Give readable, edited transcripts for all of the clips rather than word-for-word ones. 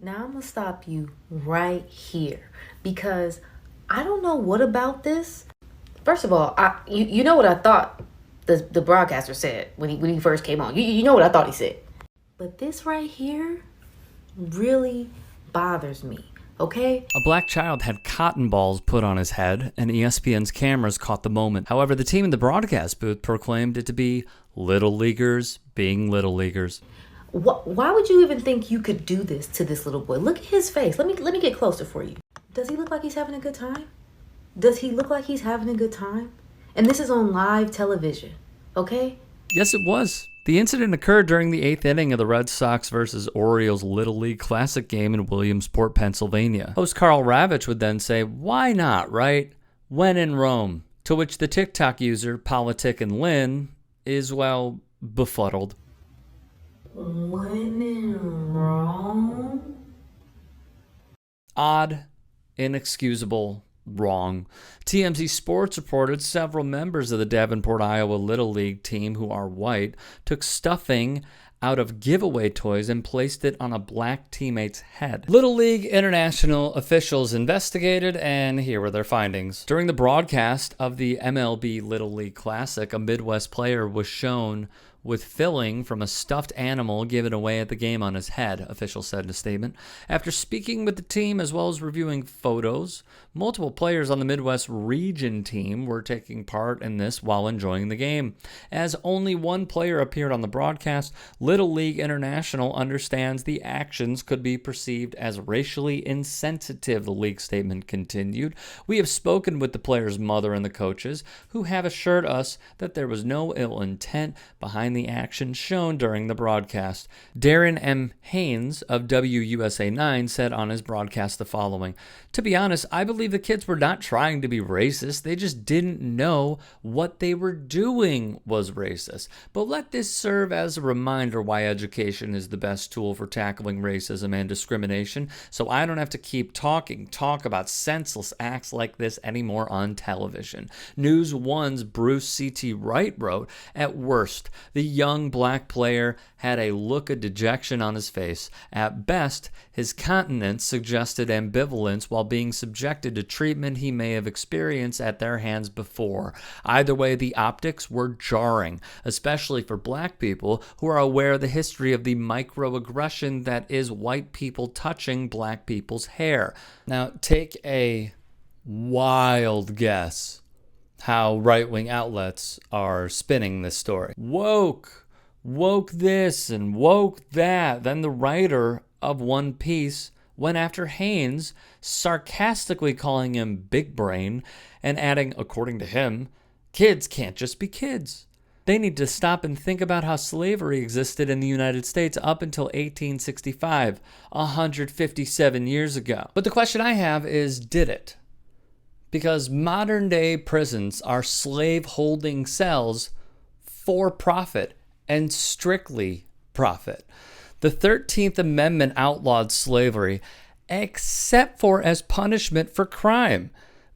Now I'm gonna stop you right here because I don't know what about this. First of all, you know what I thought the broadcaster said when he first came on. You know what I thought he said. But this right here really bothers me. Okay? A black child had cotton balls put on his head, and ESPN's cameras caught the moment. However, the team in the broadcast booth proclaimed it to be little leaguers being little leaguers. Why would you even think you could do this to this little boy? Look at his face. Let me get closer for you. Does he look like he's having a good time? Does he look like he's having a good time? And this is on live television, okay? Yes, it was. The incident occurred during the 8th inning of the Red Sox versus Orioles Little League Classic game in Williamsport, Pennsylvania. Host Carl Ravitch would then say, "Why not, right? When in Rome?" To which the TikTok user, Politic and Lynn, is, well, befuddled. When in Rome? Odd, inexcusable, wrong. TMZ Sports reported several members of the Davenport, Iowa Little League team who are white took stuffing out of giveaway toys and placed it on a black teammate's head. Little League International officials investigated, and here were their findings. During the broadcast of the MLB Little League Classic, a Midwest player was shown with filling from a stuffed animal given away at the game on his head, officials said in a statement. After speaking with the team as well as reviewing photos, multiple players on the Midwest region team were taking part in this while enjoying the game. As only one player appeared on the broadcast, Little League International understands the actions could be perceived as racially insensitive, the league statement continued. We have spoken with the player's mother and the coaches, who have assured us that there was no ill intent behind the action shown during the broadcast. Darren M. Haynes of WUSA 9 said on his broadcast the following: "To be honest, I believe the kids were not trying to be racist. They just didn't know what they were doing was racist. But let this serve as a reminder why education is the best tool for tackling racism and discrimination, so I don't have to keep talk about senseless acts like this anymore on television." News One's Bruce C.T. Wright wrote, "At worst, the young black player had a look of dejection on his face. At best, his countenance suggested ambivalence while being subjected to treatment he may have experienced at their hands before. Either way, the optics were jarring, especially for black people who are aware of the history of the microaggression that is white people touching black people's hair." Now, take a wild guess how right-wing outlets are spinning this story. Woke this and woke that. Then the writer of one piece went after Haynes, sarcastically calling him big brain and adding, according to him, kids can't just be kids. They need to stop and think about how slavery existed in the United States up until 1865, 157 years ago. But the question I have is, did it? Because modern-day prisons are slave-holding cells for profit and strictly profit. The 13th Amendment outlawed slavery, except for as punishment for crime.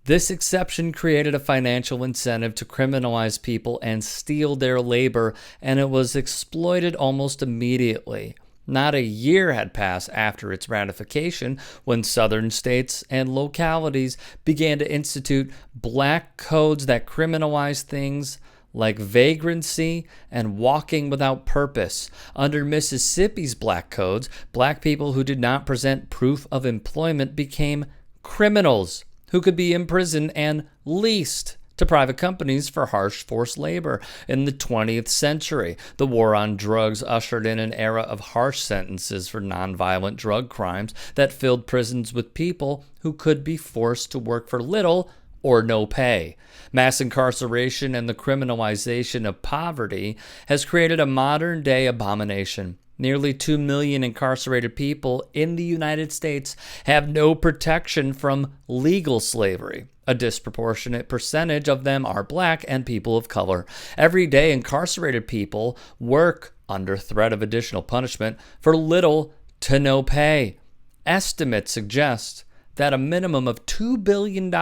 This exception created a financial incentive to criminalize people and steal their labor, and it was exploited almost immediately. Not a year had passed after its ratification when southern states and localities began to institute black codes that criminalized things like vagrancy and walking without purpose. Under Mississippi's black codes, black people who did not present proof of employment became criminals who could be imprisoned and leased to private companies for harsh forced labor. In the 20th century, the war on drugs ushered in an era of harsh sentences for nonviolent drug crimes that filled prisons with people who could be forced to work for little or no pay. Mass incarceration and the criminalization of poverty has created a modern-day abomination. Nearly 2 million incarcerated people in the United States have no protection from legal slavery. A disproportionate percentage of them are black and people of color. Every day, incarcerated people work under threat of additional punishment for little to no pay. Estimates suggest that a minimum of $2 billion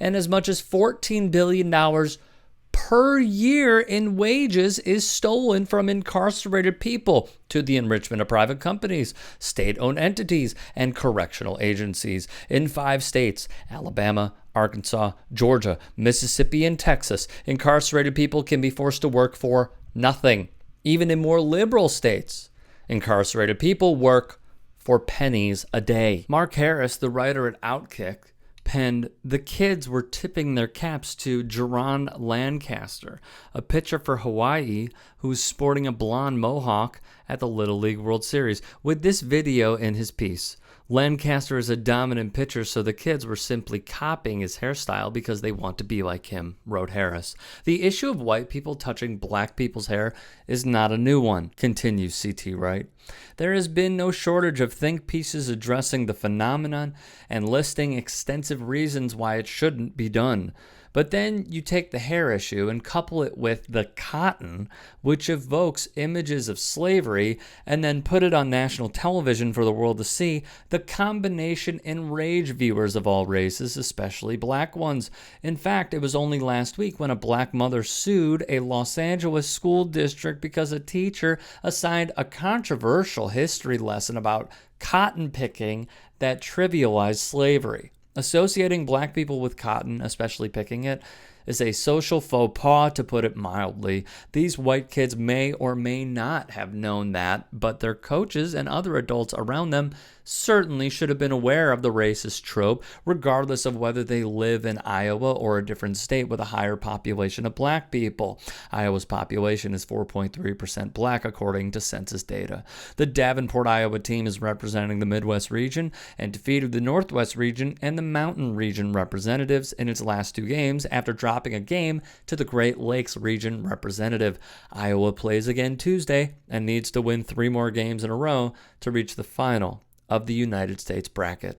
and as much as $14 billion per year in wages is stolen from incarcerated people to the enrichment of private companies, state-owned entities, and correctional agencies in 5 states: Alabama, Arkansas, Georgia, Mississippi, and Texas. Incarcerated people can be forced to work for nothing. Even in more liberal states, incarcerated people work for pennies a day. Mark Harris, the writer at Outkick, penned, "The kids were tipping their caps to Jerron Lancaster, a pitcher for Hawaii who's sporting a blonde mohawk at the Little League World Series," with this video in his piece. Lancaster is a dominant pitcher, so the kids were simply copying his hairstyle because they want to be like him, wrote Harris. The issue of white people touching black people's hair is not a new one, continues C.T. Wright. There has been no shortage of think pieces addressing the phenomenon and listing extensive reasons why it shouldn't be done. But then you take the hair issue and couple it with the cotton, which evokes images of slavery, and then put it on national television for the world to see. The combination enraged viewers of all races, especially black ones. In fact, it was only last week when a black mother sued a Los Angeles school district because a teacher assigned a controversial history lesson about cotton picking that trivialized slavery. Associating black people with cotton, especially picking it, is a social faux pas, to put it mildly. These white kids may or may not have known that, but their coaches and other adults around them certainly should have been aware of the racist trope, regardless of whether they live in Iowa or a different state with a higher population of black people. Iowa's population is 4.3% black, according to census data. The Davenport, Iowa team is representing the Midwest region and defeated the Northwest region and the Mountain region representatives in its last 2 games after dropping a game to the Great Lakes region representative. Iowa plays again Tuesday and needs to win 3 more games in a row to reach the final of the United States bracket.